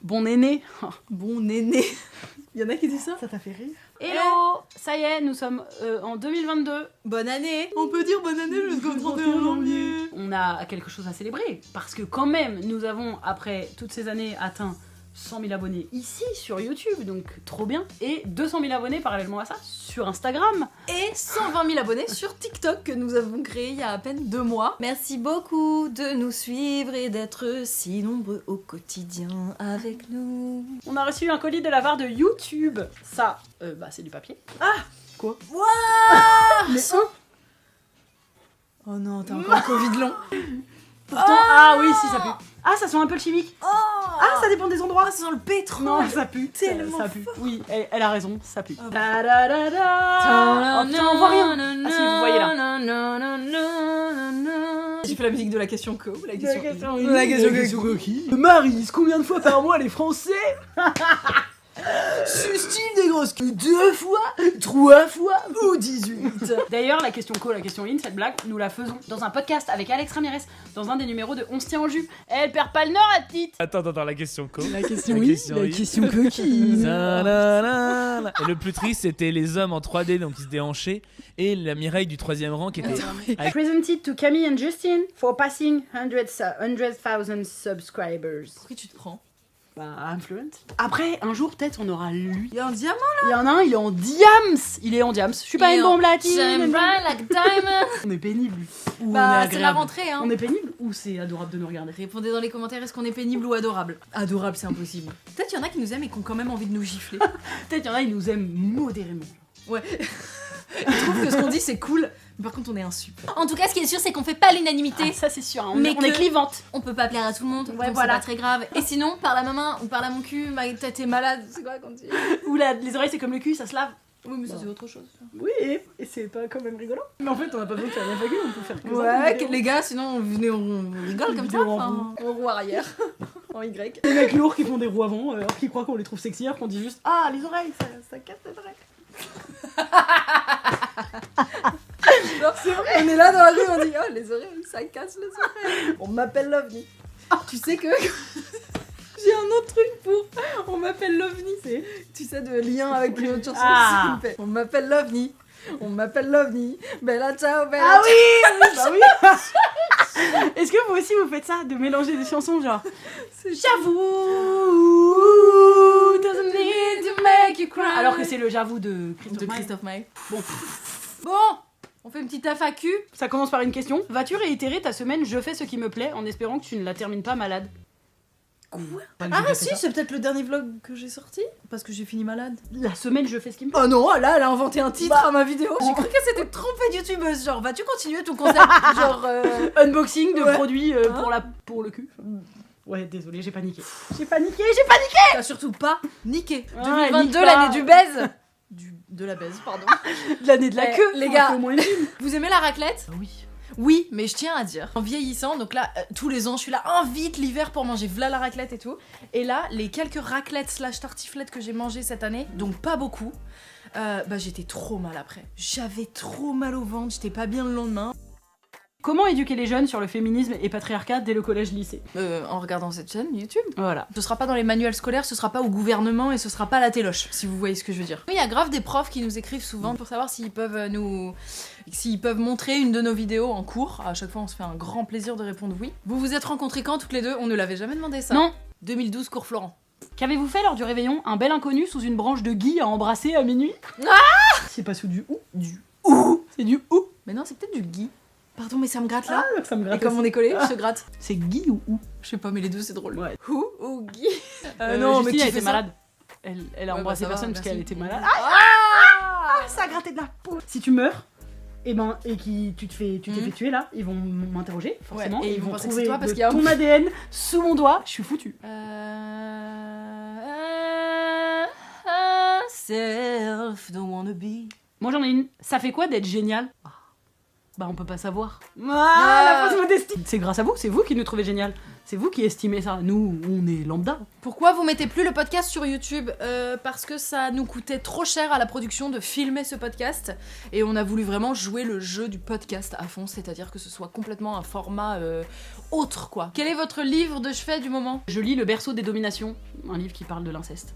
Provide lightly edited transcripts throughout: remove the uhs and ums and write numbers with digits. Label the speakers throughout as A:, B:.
A: Bon néné.
B: Bon néné. Il y en a qui disent ça.
A: Ça t'a fait rire? Hello, ça y est, nous sommes en 2022.
B: Bonne année. On peut dire bonne année jusqu'au 31 janvier.
A: On a quelque chose à célébrer, parce que quand même, nous avons, après toutes ces années, atteint 100 000 abonnés ici, sur YouTube, donc trop bien. Et 200 000 abonnés, parallèlement à ça, sur Instagram.
B: Et 120 000 abonnés sur TikTok que nous avons créé il y a à peine 2 mois. Merci beaucoup de nous suivre et d'être si nombreux au quotidien avec nous.
A: On a reçu un colis de la part de YouTube. Ça, c'est du papier.
B: Ah!
A: Quoi?
B: Waouh!
A: Mais ça?
B: Oh non, t'as encore le Covid long.
A: Pourtant, ah oui, si, ça pue. Ah, ça sent un peu le chimique.
B: Oh!
A: Ah, ça dépend des endroits.
B: Ah, ça sent le pétrole.
A: Non, ça pue.
B: Tellement
A: ça pue. Oui, elle a raison, ça pue.
B: Ah bon.
A: Ta-da-da-da. Oh putain, on voit rien. Ah si, vous voyez là.
B: J'ai fait la musique de la question co, la question
A: qui. Maryse, combien de fois par mois les Français
B: suscite des grosses queues
A: 2 fois, 3 fois
B: ou 18.
A: D'ailleurs, la question co, la question in, cette blague, nous la faisons dans un podcast avec Alex Ramirez, dans un des numéros de On se tient en jus. Elle perd pas le nord, la petite.
C: Attends, la question co.
A: La question
C: La
A: oui,
C: question
A: la
C: oui.
A: question coquille.
C: Nanana. Et le plus triste, c'était les hommes en 3D, donc ils se déhanchaient, et la Mireille du 3ème rang qui était... avec-
A: Presented to Camille and Justin for passing 100,000 subscribers.
B: Pourquoi tu te prends?
A: Bah, influent. Après, un jour, peut-être, on aura lu.
B: Il y a un diamant.
A: Il y en a un, il est en diams. Il est en diams. Je suis pas une bombe latine.
B: Shine bright like diamond.
A: On est pénible. Ou on est
B: Bah, c'est
A: agréable.
B: la rentrée, hein.
A: On est pénible ou c'est adorable de nous regarder?
B: Répondez dans les commentaires, est-ce qu'on est pénible ou adorable? Adorable, c'est impossible. Peut-être qu'il y en a qui nous aiment et qui ont quand même envie de nous gifler.
A: Peut-être il y en a, ils nous aiment modérément.
B: Ouais. Ils trouvent que ce qu'on dit c'est cool, mais par contre on est insup. En tout cas, ce qui est sûr, c'est qu'on fait pas l'unanimité.
A: Ah, ça c'est sûr, hein.
B: Mais
A: on est
B: que-
A: clivante.
B: On peut pas plaire à tout le monde,
A: Ouais,
B: donc
A: voilà.
B: c'est pas très grave. Et sinon, par la main ou par la mon cul, ma tête est malade, c'est quoi qu'on dit?
A: Ou les oreilles c'est comme le cul, ça se lave.
B: Oui, mais ça
A: Bon.
B: c'est autre chose.
A: Oui, et c'est pas quand même rigolo. Mais en fait, on a pas besoin de faire la fagule, on peut faire que ça.
B: Ouais, les gars, sinon venez, on rigole comme ça,
A: Vidéo en
B: enfin, en roue arrière, en Y.
A: Les mecs lourds qui font des roues avant, alors qu'ils croient qu'on les trouve sexy, alors qu'on dit juste ah les oreilles, ça casse les oreilles.
B: Genre, c'est vrai. On est là dans la rue, on dit oh les oreilles, ça casse les oreilles. On m'appelle l'OVNI. Tu sais que j'ai un autre truc pour on m'appelle l'OVNI, c'est tu sais de lien avec une autre chanson
A: Ah.
B: s'il vous plaît. On m'appelle l'OVNI. On m'appelle l'OVNI. Bella ciao, bella
A: Ah
B: ciao.
A: oui, bah oui. Est-ce que vous aussi vous faites ça, de mélanger des chansons genre j'avoue doesn't need to make you cry alors que c'est le j'avoue de
B: Christophe Maé.
A: Bon,
B: Bon, on fait une petite FAQ.
A: ça commence par une question. Vas-tu réitérer ta semaine je fais ce qui me plaît en espérant que tu ne la termines pas malade?
B: Quoi?
A: Pas que j'ai
B: Ah
A: déjà
B: si,
A: fait ça.
B: c'est peut-être le dernier vlog que j'ai sorti parce que j'ai fini malade.
A: La semaine je fais ce qui me plaît.
B: Oh non, là elle a inventé un titre à ma vidéo. J'ai cru que c'était trompée de youtubeuse. Genre, vas-tu continuer ton concept? Genre,
A: Unboxing de
B: Ouais.
A: produits
B: Hein
A: pour le cul. Ouais, désolé, j'ai paniqué.
B: t'as surtout pas niqué.
A: Ouais,
B: 2022,
A: nique pas.
B: l'année du baise. De la baise, pardon.
A: L'année de la
B: Eh,
A: queue,
B: les
A: faut
B: gars.
A: un peu au moins une lune.
B: Vous aimez la raclette?
A: Bah oui.
B: Oui, mais je tiens à dire, en vieillissant, donc là, tous les ans, je suis là, invite l'hiver pour manger v'là la raclette et tout. Et là, les quelques raclettes slash tartiflettes que j'ai mangées cette année, donc pas beaucoup, bah j'étais trop mal après. J'avais trop mal au ventre, j'étais pas bien le lendemain.
A: Comment éduquer les jeunes sur le féminisme et patriarcat dès le collège-lycée?
B: En regardant cette chaîne YouTube.
A: Voilà.
B: Ce sera pas dans les manuels scolaires, ce sera pas au gouvernement et ce sera pas à la téloche, si vous voyez ce que je veux dire. Il y a grave des profs qui nous écrivent souvent pour savoir s'ils peuvent s'ils peuvent montrer une de nos vidéos en cours. À chaque fois, on se fait un grand plaisir de répondre oui. Vous vous êtes rencontrés quand toutes les deux? On ne l'avait jamais demandé ça.
A: Non.
B: 2012, cours Florent.
A: Qu'avez-vous fait lors du réveillon? Un bel inconnu sous une branche de gui à embrasser à minuit? C'est pas sous du ou?
B: Du
A: Ou. C'est du ou.
B: Mais non, c'est peut-être du gui. Pardon, mais ça me gratte là.
A: Ah, ça me
B: Et
A: gratte
B: comme on
A: aussi.
B: est collé, je te gratte.
A: C'est gui ou ou?
B: Je sais pas, mais les deux c'est drôle.
A: Ouais.
B: Ou gui.
A: Non, mais
B: qui
A: elle
B: fait
A: était
B: ça?
A: malade. Elle a
B: Ouais,
A: embrassé
B: bah, ça
A: personne
B: va,
A: parce qu'elle
B: merci.
A: était malade.
B: Ah,
A: Ça a gratté de la peau. Si tu meurs, et tu te fais tuer là, ils vont m'interroger forcément
B: Ouais, et
A: et
B: ils vont penser que
A: trouver
B: c'est toi parce
A: de
B: qu'il y a un-
A: ton ADN sous mon doigt. Je suis foutue.
B: Self don't wanna be.
A: Moi j'en ai une. Ça fait quoi d'être génial? Bah on peut pas savoir.
B: Ah.
A: La fausse modestie. C'est grâce à vous, c'est vous qui nous trouvez génial. C'est vous qui estimez ça. Nous, on est lambda.
B: Pourquoi vous mettez plus le podcast sur YouTube? Parce que ça nous coûtait trop cher à la production de filmer ce podcast et on a voulu vraiment jouer le jeu du podcast à fond, c'est-à-dire que ce soit complètement un format autre quoi. Quel est votre livre de chevet du moment?
A: Je lis Le berceau des dominations, un livre qui parle de l'inceste.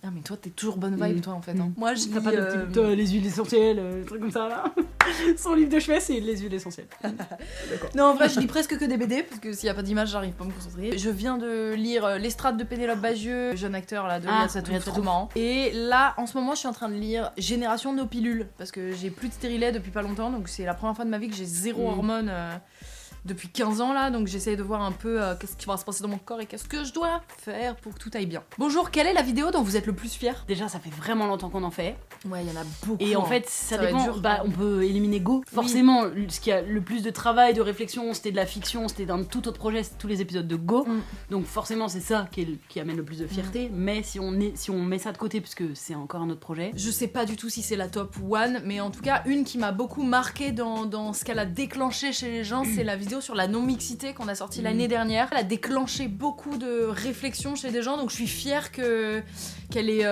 B: Ah mais toi t'es toujours bonne vibe toi en fait. Hein. Moi je
A: T'as
B: lis,
A: pas de petits les huiles essentielles, des trucs comme ça là. Son livre de chevet, c'est les huiles essentielles. D'accord.
B: Non, en vrai, je lis presque que des BD, parce que s'il y a pas d'image, j'arrive pas à me concentrer. Je viens de lire L'Estrade de Pénélope Bagieux, jeune acteur là, de Riyad Satouf, trop marrant. Et là, en ce moment, je suis en train de lire Génération Nos Pilules, parce que j'ai plus de stérilet depuis pas longtemps, donc c'est la première fois de ma vie que j'ai zéro hormone depuis 15 ans là, donc j'essaye de voir un peu qu'est-ce qui va se passer dans mon corps et qu'est-ce que je dois faire pour que tout aille bien. Bonjour, quelle est la vidéo dont vous êtes le plus fier?
A: Déjà, ça fait vraiment longtemps qu'on en fait.
B: Ouais, il y en a beaucoup.
A: Et en
B: hein.
A: fait, ça
B: va être
A: dépend.
B: dur,
A: Bah,
B: quoi.
A: on peut éliminer Go. Forcément, ce qui a le plus de travail, de réflexion, c'était de la fiction, c'était d'un tout autre projet, c'est tous les épisodes de Go. Donc forcément, c'est ça qui amène le plus de fierté. Mais si on met ça de côté, parce que c'est encore un autre projet.
B: Je sais pas du tout si c'est la top one, mais en tout cas, une qui m'a beaucoup marqué dans ce qu'elle a déclenché chez les gens, c'est la vidéo sur la non-mixité qu'on a sortie l'année dernière. Elle a déclenché beaucoup de réflexions chez des gens, donc je suis fière qu'elle ait...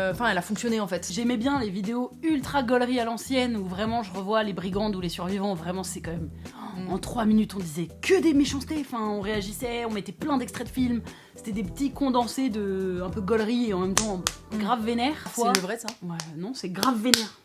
B: Enfin, elle a fonctionné en fait.
A: J'aimais bien les vidéos ultra gaulerie à l'ancienne, où vraiment je revois les brigandes ou les survivants. Vraiment, c'est quand même... En 3 minutes, on disait que des méchancetés. Enfin, on réagissait, on mettait plein d'extraits de films. C'était des petits condensés de un peu gaulerie et en même temps grave vénère.
B: C'est le vrai ça.
A: Ouais, non, c'est grave vénère.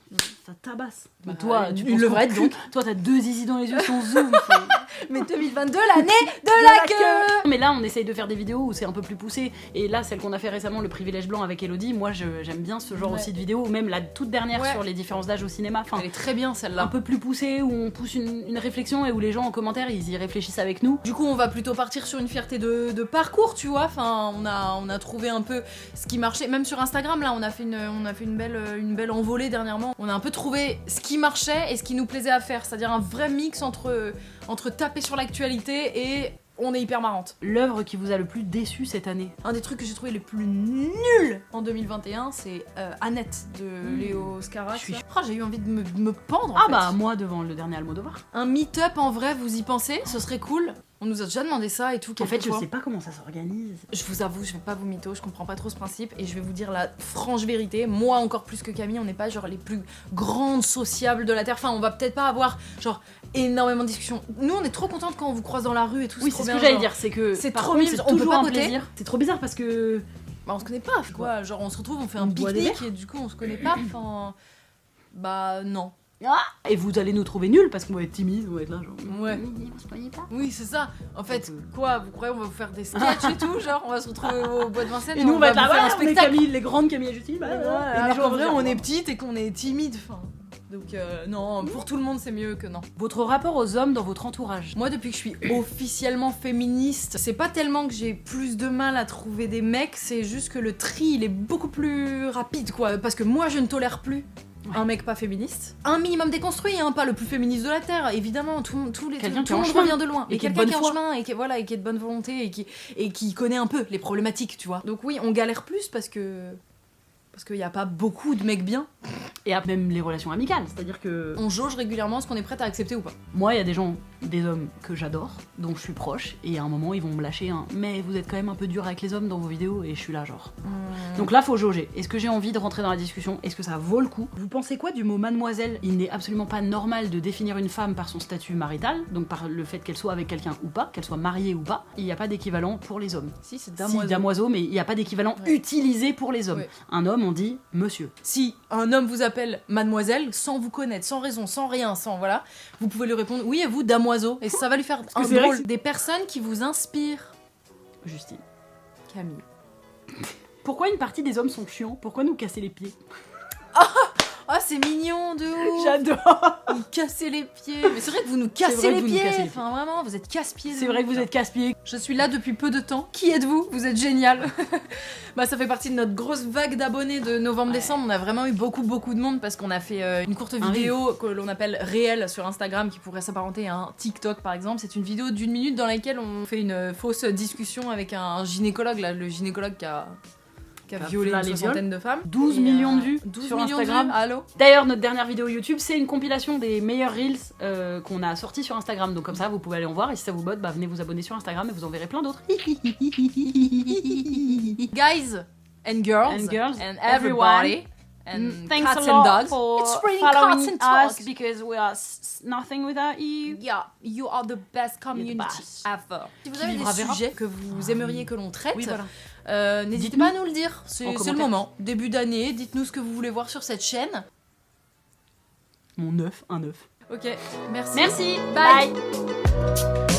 A: Ça tabasse.
B: Bah,
A: toi, tu
B: une
A: penses
B: levrette,
A: qu'au
B: donc.
A: cul. Toi, t'as 2 zizi dans les yeux sans zoom. Enfin,
B: Mais 2022, l'année de la queue.
A: mais là, on essaye de faire des vidéos où c'est un peu plus poussé. Et là, celle qu'on a fait récemment, Le Privilège Blanc avec Elodie, moi, j'aime bien ce genre aussi de vidéos. Ou même la toute dernière sur les différences d'âge au cinéma. Enfin,
B: Elle est très bien
A: un
B: celle-là.
A: peu plus poussée, où on pousse une réflexion et où les gens en commentaire, ils y réfléchissent avec nous.
B: Du coup, on va plutôt partir sur une fierté de parcours, tu vois. Enfin, on a trouvé un peu ce qui marchait. Même sur Instagram, là, on a fait une belle envolée dernièrement. On a un peu trouvé ce qui marchait et ce qui nous plaisait à faire. C'est-à-dire un vrai mix entre taper sur l'actualité et on est hyper marrante.
A: L'œuvre qui vous a le plus déçu cette année?
B: Un des trucs que j'ai trouvé les plus nuls en 2021, c'est Annette de Léo Scarax. J'ai eu envie de me pendre. En fait.
A: Bah, moi, devant le dernier Almodovar.
B: Un meet-up en vrai, vous y pensez? Ce serait cool. On nous a déjà demandé ça et tout.
A: En fait, je
B: quelquefois.
A: sais pas comment ça s'organise.
B: Je vous avoue, je vais pas vous mytho, je comprends pas trop ce principe et je vais vous dire la franche vérité. Moi, encore plus que Camille, on n'est pas genre les plus grandes sociables de la Terre. Enfin, on va peut-être pas avoir genre énormément de discussions. Nous, on est trop contentes quand on vous croise dans la rue et tout.
A: Oui, c'est ce que j'allais dire, c'est que
B: c'est
A: par
B: trop
A: contre,
B: mignon,
A: c'est
B: on peut
A: toujours
B: pas
A: un
B: voter.
A: plaisir. C'est trop bizarre parce que
B: Bah, on se connaît pas, quoi. Genre, on se retrouve, on fait un
A: On boit des
B: pique-nique et du coup, on se connaît pas. Enfin, bah non.
A: et vous allez nous trouver nuls parce qu'on va être timide, on va être là genre.
B: Ouais.
A: On se connaît pas.
B: Oui, c'est ça. En fait, quoi, vous croyez on va vous faire des sketchs et tout, genre, on va se retrouver au bois de Vincennes
A: Et nous on va être là,
B: vous faire
A: ouais,
B: un
A: on est
B: spectacle.
A: Camille, les grandes Camille et Justine. Bah,
B: Et
A: les
B: alors
A: gens
B: qu'en
A: vont
B: vrai,
A: dire,
B: on
A: bon.
B: est petite et qu'on est timide. Enfin, donc non, pour tout le monde, c'est mieux que non.
A: Votre rapport aux hommes dans votre entourage?
B: Moi, depuis que je suis officiellement féministe, c'est pas tellement que j'ai plus de mal à trouver des mecs, c'est juste que le tri, il est beaucoup plus rapide, quoi. Parce que moi, je ne tolère plus un mec pas féministe. Un minimum déconstruit, hein, pas le plus féministe de la Terre, évidemment. Tout le
A: Quelqu'un qui est en
B: monde
A: chemin.
B: revient de loin.
A: Et
B: Et
A: qui est de
B: quelqu'un
A: bonne
B: qui est en
A: foi.
B: chemin, et qui est de bonne volonté, et qui connaît un peu les problématiques, tu vois. Donc oui, on galère plus parce qu'il n'y a pas beaucoup de mecs bien.
A: Et après, même les relations amicales, c'est-à-dire que
B: On jauge régulièrement ce qu'on est prête à accepter ou pas.
A: moi, il y a des hommes que j'adore, dont je suis proche, et à un moment, ils vont me lâcher un mais vous êtes quand même un peu dur avec les hommes dans vos vidéos, et je suis là, genre. Donc là, faut jauger. Est-ce que j'ai envie de rentrer dans la discussion? Est-ce que ça vaut le coup? Vous pensez quoi du mot mademoiselle? Il n'est absolument pas normal de définir une femme par son statut marital, donc par le fait qu'elle soit avec quelqu'un ou pas, qu'elle soit mariée ou pas. Il n'y a pas d'équivalent pour les hommes.
B: Si, c'est
A: Si, damoiseau, mais il n'y a pas d'équivalent
B: Ouais.
A: utilisé pour les hommes.
B: Ouais.
A: Un homme, on dit monsieur.
B: Si un homme vous appelle mademoiselle, sans vous connaître, sans raison, sans rien, sans voilà, vous pouvez lui répondre oui et vous damoiseau. Et ça va lui faire un
A: c'est vrai
B: drôle.
A: que
B: Des personnes qui vous inspirent.
A: Justine.
B: Camille.
A: Pourquoi une partie des hommes sont chiants? Pourquoi nous casser les pieds?
B: Ah, c'est mignon de ouf.
A: J'adore.
B: Nous casser les pieds. Mais c'est vrai que vous nous
A: C'est
B: cassez
A: vrai
B: les
A: que vous nous
B: pieds.
A: cassez les pieds.
B: Enfin, vraiment, vous êtes casse-pieds. de
A: C'est vrai
B: ouf.
A: que vous êtes casse-pieds.
B: Je suis là depuis peu de temps. Qui êtes-vous? Vous êtes génial. Bah, ça fait partie de notre grosse vague d'abonnés de novembre-décembre. On a vraiment eu beaucoup de monde parce qu'on a fait une courte vidéo que l'on appelle réelle sur Instagram qui pourrait s'apparenter à un TikTok par exemple. C'est une vidéo d'1 minute dans laquelle on fait une fausse discussion avec un gynécologue, là, le gynécologue qui a qui a violé une
A: les
B: soixantaine de femmes.
A: 12
B: Et,
A: millions de vues
B: 12
A: sur
B: millions
A: Instagram.
B: de vues. Allô.
A: D'ailleurs, notre dernière vidéo YouTube, c'est une compilation des meilleurs Reels qu'on a sortis sur Instagram. Donc comme ça, vous pouvez aller en voir. Et si ça vous botte, bah, venez vous abonner sur Instagram et vous en verrez plein d'autres.
B: Guys and girls and everybody. And
A: Thanks
B: cats
A: a
B: and
A: lot
B: dogs.
A: for
B: It's really
A: following
B: cats and
A: us
B: dogs.
A: because we are nothing without you.
B: Yeah, you are the best community
A: best.
B: ever. Si vous
A: Qui
B: avez
A: vivra
B: des
A: verra.
B: sujets que vous aimeriez que l'on traite,
A: Oui, voilà.
B: n'hésitez
A: Dites-nous.
B: pas à nous le dire. C'est
A: En
B: le
A: commentaire.
B: moment. Début d'année, dites-nous ce que vous voulez voir sur cette chaîne.
A: Mon œuf, un œuf.
B: Ok, merci.
A: Merci,
B: Bye.
A: bye.